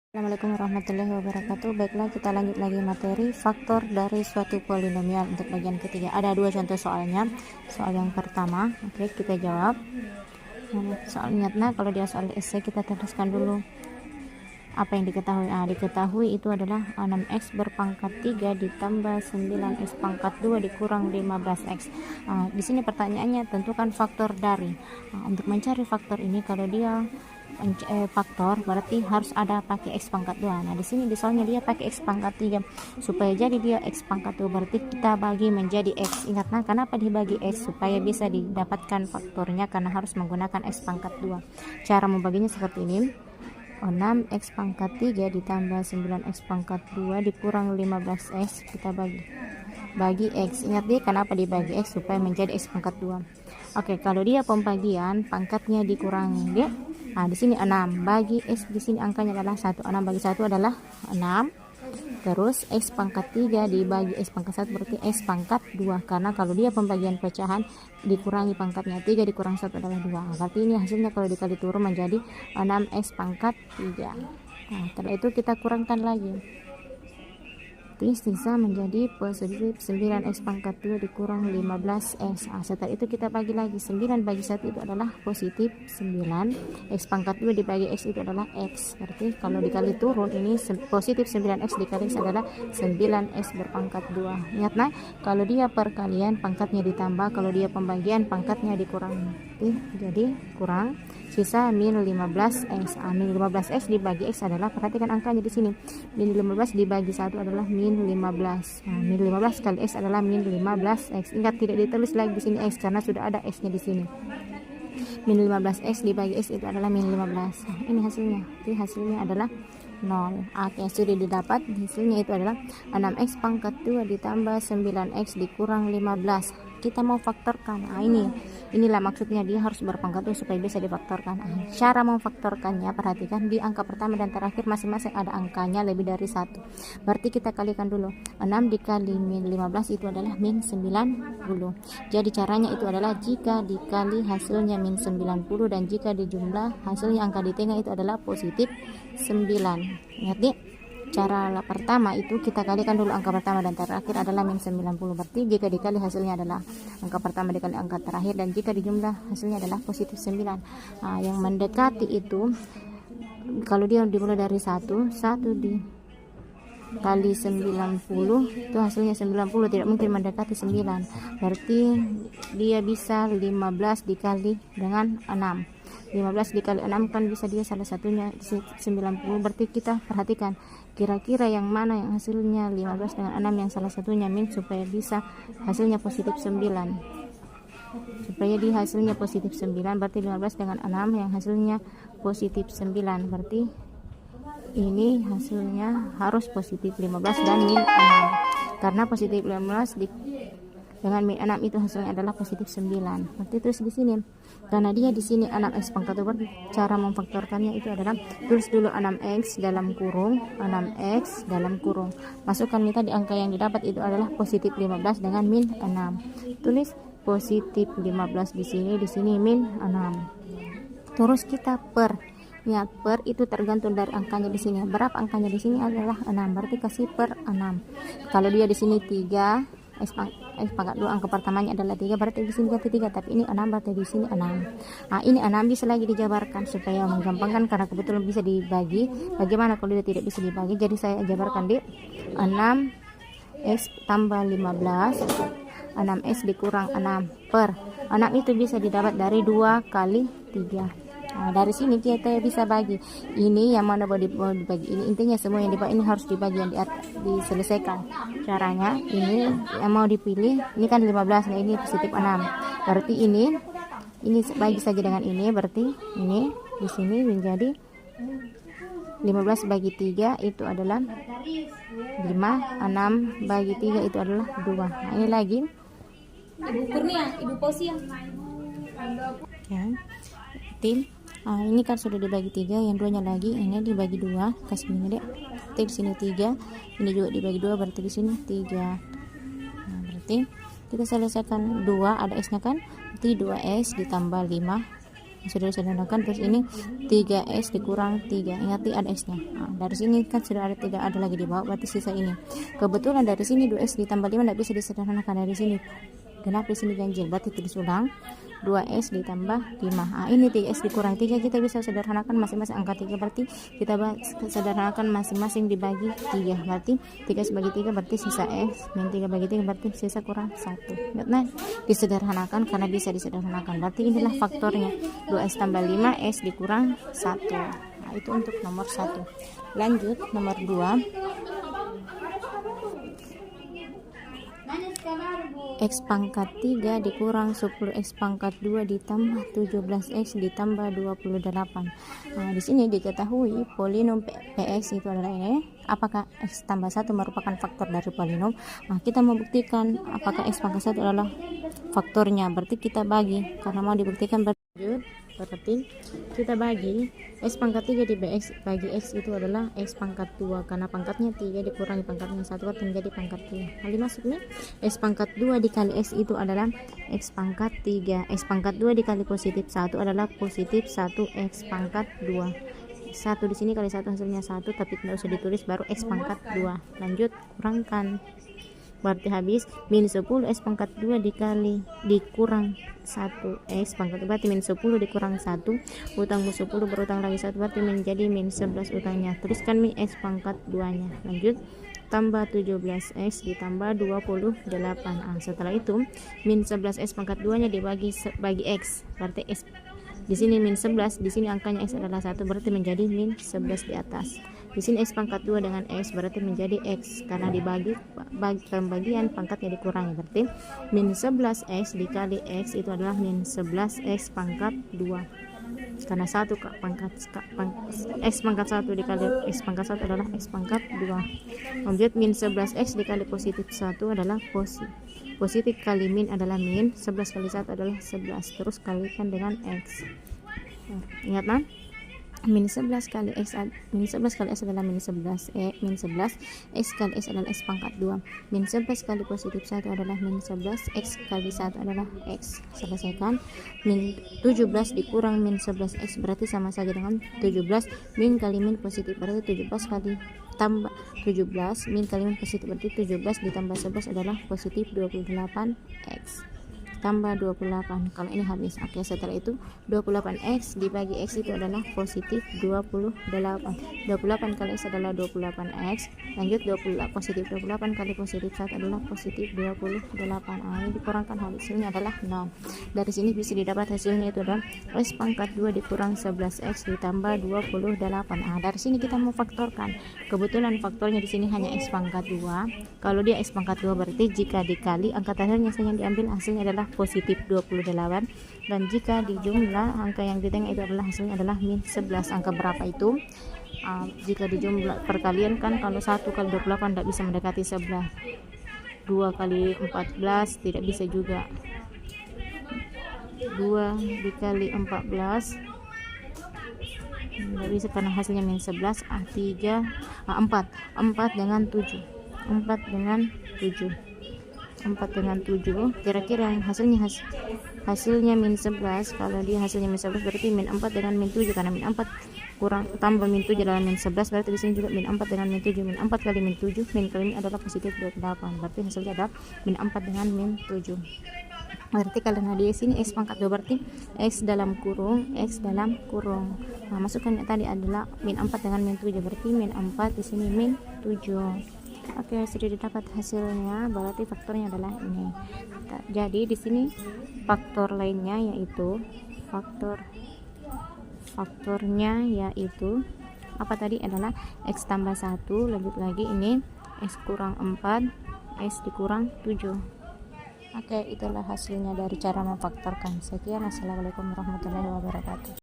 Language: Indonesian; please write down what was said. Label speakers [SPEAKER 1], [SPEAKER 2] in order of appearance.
[SPEAKER 1] Assalamualaikum warahmatullahi wabarakatuh. Baiklah, kita lanjut lagi materi faktor dari suatu polinomial. Untuk bagian ketiga ada dua contoh soalnya. Soal yang pertama, oke, kita jawab. Soal ingatnya kalau dia soal esai kita teruskan dulu apa yang diketahui. Diketahui itu adalah 6x berpangkat 3 ditambah 9x pangkat 2 dikurang 15x. Di sini pertanyaannya tentukan faktor dari. Untuk mencari faktor ini kalau dia faktor berarti harus ada pakai x pangkat 2. Di sini di soalnya dia pakai x pangkat 3. Supaya jadi dia x pangkat 2 berarti kita bagi menjadi x. Ingat kenapa dibagi x? Supaya bisa didapatkan faktornya karena harus menggunakan x pangkat 2. Cara membaginya seperti ini. 6x pangkat 3 ditambah 9x pangkat 2 dikurang 15x, kita bagi x. Ingat dia kenapa dibagi x? Supaya menjadi x pangkat 2. Oke, kalau dia pembagian pangkatnya dikurangi dia. Di sini 6 bagi x, di sini angkanya adalah 1. 6 bagi 1 adalah 6. Terus x pangkat 3 dibagi x pangkat 1 berarti x pangkat 2. Karena kalau dia pembagian pecahan dikurangi pangkatnya 3 dikurang 1 adalah 2. Berarti ini hasilnya kalau dikali turun menjadi 6x pangkat 3. Setelah itu kita kurangkan lagi. Sisa menjadi positif 9x pangkat 2 dikurang 15x. Setelah itu kita bagi lagi. 9 bagi 1 itu adalah positif 9. X pangkat 2 dibagi x itu adalah x. Berarti kalau dikali turun ini positif 9x dikali x adalah 9x berpangkat 2. Ingat kalau dia perkalian pangkatnya ditambah, kalau dia pembagian pangkatnya dikurangi. Jadi kurang sisa min 15x. Min 15x dibagi x adalah, perhatikan angkanya di sini. Min 15 dibagi 1 adalah min 15. Min 15 kali x adalah min 15x. Ingat tidak ditulis lagi di sini x karena sudah ada x-nya di sini. Min 15x dibagi x itu adalah min 15. Ini hasilnya. Jadi hasilnya adalah 0. Oke, sudah didapat. Hasilnya itu adalah 6x pangkat 2 ditambah 9x dikurang 15. Kita mau faktorkan. Inilah maksudnya dia harus berpangkat 2 supaya bisa difaktorkan. Cara memfaktorkannya, perhatikan di angka pertama dan terakhir masing-masing ada angkanya lebih dari 1. Berarti kita kalikan dulu. 6 dikali min 15 itu adalah min 90. Jadi caranya itu adalah jika dikali hasilnya min 90 dan jika dijumlah hasilnya angka di tengah itu adalah positif 9. Ingat nih, cara pertama itu kita kalikan dulu angka pertama dan terakhir adalah min 90. Berarti jika dikali hasilnya adalah angka pertama dikali angka terakhir dan jika dijumlah hasilnya adalah positif 9. Yang mendekati itu kalau dia dimulai dari 1 dikali 90 itu hasilnya 90, tidak mungkin mendekati 9. Berarti dia bisa 15 dikali dengan 6. 15 dikali 6 kan bisa dia salah satunya 90. Berarti kita perhatikan kira-kira yang mana yang hasilnya 15 dengan 6 yang salah satunya min, supaya bisa hasilnya positif 9. Supaya di hasilnya positif 9 berarti 15 dengan 6 yang hasilnya positif 9. Berarti ini hasilnya harus positif 15 dan min 6. Karena positif 15 dengan min 6 itu hasilnya adalah positif 9. Berarti terus di sini karena dia di sini 6x pangkat 2, cara memfaktorkannya itu adalah tulis dulu 6x dalam kurung 6x dalam kurung. Masukkan di angka yang didapat itu adalah positif 15 dengan min 6. Tulis positif 15 di sini min 6. Terus kita per. Ingat per itu tergantung dari angkanya di sini. Berapa angkanya di sini adalah 6. Berarti kasih per 6. Kalau dia di sini 3 x pangkat 2 angka pertamanya adalah 3, berarti di sini ganti 3, tapi ini 6 berarti di sini 6. Ini 6 bisa lagi dijabarkan supaya menggampangkan karena kebetulan bisa dibagi. Bagaimana kalau dia tidak bisa dibagi? Jadi saya jabarkan di 6x tambah 15 6x dikurang 6 per 6 itu bisa didapat dari 2 kali 3. Dari sini kita bisa bagi ini yang mana mau dibagi, ini intinya semua yang dibagi ini harus dibagi, yang diselesaikan. Caranya ini yang mau dipilih ini kan 15, ini positif 6. Berarti ini bagi saja dengan ini, berarti ini di sini menjadi 15 bagi 3 itu adalah 5, 6 bagi 3 itu adalah 2. Ini lagi
[SPEAKER 2] Ibu Kurnia, Ibu Posia.
[SPEAKER 1] ya, tim. Ini kan sudah dibagi 3, yang duanya lagi ini dibagi 2, kasih ini deh. Di sini 3, ini juga dibagi 2, berarti di sini 3. Berarti kita selesaikan 2 ada x-nya kan, berarti 2x ditambah 5 sudah disederhanakan. Terus ini 3x dikurang 3, ingat ada x nya. Nah, dari sini kan sudah ada 3, ada lagi di bawah, berarti sisa ini. Kebetulan dari sini 2x ditambah 5 tidak bisa disederhanakan dari sini, genap di sini ganjil, berarti tulis ulang 2x ditambah 5. Ini 3x dikurang 3, kita bisa sederhanakan masing-masing angka 3, berarti kita sederhanakan masing-masing dibagi 3, berarti 3x bagi 3 berarti sisa x, min 3 bagi 3 berarti sisa kurang 1. Nah, disederhanakan karena bisa disederhanakan, berarti inilah faktornya 2x tambah 5, x dikurang 1. Nah, itu untuk nomor 1. Lanjut nomor 2, x pangkat 3 dikurang 10x pangkat 2 ditambah 17x ditambah 28. Nah, di sini diketahui polinom px itu adalah ini. Apakah x tambah 1 merupakan faktor dari polinom? Nah, kita membuktikan apakah x pangkat 1 adalah faktornya, berarti kita bagi, karena mau dibuktikan berarti kita bagi x pangkat 3 di bx bagi x itu adalah x pangkat 2, karena pangkatnya 3 dikurangi pangkatnya 1 berarti menjadi pangkat 2. Hal dimaksud nih, x pangkat 2 dikali x itu adalah x pangkat 3, x pangkat 2 dikali positif 1 adalah positif 1x pangkat 2. 1 di sini kali 1 hasilnya 1, tapi tidak usah ditulis, baru x pangkat 2. Lanjut, kurangkan, berarti habis min 10 x pangkat 2 dikurang 1 x pangkat 2, berarti min 10 dikurang 1, utangmu 10 berutang lagi 1, berarti menjadi min 11 utangnya. Tuliskan min x pangkat 2 nya. Lanjut, tambah 17x ditambah 28. Setelah itu min 11x pangkat 2 nya dibagi x, berarti x di sini min 11, di sini angkanya x adalah 1, berarti menjadi min 11 di atas. Di sini x pangkat 2 dengan x berarti menjadi x, karena dibagi pembagian pangkatnya dikurangi, berarti min 11x dikali x itu adalah min 11x pangkat 2, karena 1 x pangkat 1 dikali x pangkat 1 adalah x pangkat 2. Lanjut, min 11x dikali positif 1 adalah positif kali min adalah min, 11 kali 1 adalah 11, terus kalikan dengan x. Ingat kan? Min 11 kali x adalah min 11, min 11 x kali x adalah x pangkat 2, min 11 kali positif 1 adalah min 11, x kali 1 adalah x. Selesaikan. Min 17 dikurang min 11 x berarti sama saja dengan 17, min kali min positif berarti 17 kali tambah 17, min kali min positif berarti 17 ditambah 11 adalah positif 28x tambah 28. Kalau ini habis. Oke, setelah itu 28x dibagi x itu adalah positif 28. 28 kali x adalah 28x. Lanjut, positif 28 kali positif 1 adalah positif 28. Ini dikurangkan, hasilnya adalah 0. Dari sini bisa didapat hasilnya itu adalah x pangkat 2 dikurang 11x ditambah 28. Dari sini kita mau faktorkan. Kebetulan faktornya di sini hanya x pangkat 2. Kalau dia x pangkat 2 berarti jika dikali angka terakhirnya saja yang diambil, hasilnya adalah positif 28, dan jika dijumlah angka yang di tengah itu adalah hasilnya adalah min 11. Angka berapa itu? Jika dijumlah perkalian kan, kalau 1 kali 28 tidak bisa mendekati 11, 2 kali 14 tidak bisa juga, 2 dikali 14 tidak bisa karena hasilnya min 11. 4 dengan 7, 4 dengan 7, kira-kira hasilnya min 11. Kalau dia hasilnya min 11 berarti min 4 dengan min 7, karena min 4 kurang tambah min 7 adalah min 11, berarti di sini juga min 4 dengan min 7, min 4 kali min 7, min kali min adalah positif 28, berarti hasilnya adalah min 4 dengan min 7. Berarti karena di sini x pangkat 2 berarti x dalam kurung. Nah, masukkan tadi adalah min 4 dengan min 7, berarti min 4, di sini min 7. Oke, sudah didapat hasilnya, berarti faktornya adalah ini. Jadi di sini faktor lainnya yaitu faktornya yaitu apa tadi, adalah x tambah 1. Lanjut lagi, ini x kurang 4, x dikurang 7. Oke, itulah hasilnya dari cara memfaktorkan. Sekian, assalamualaikum warahmatullahi wabarakatuh.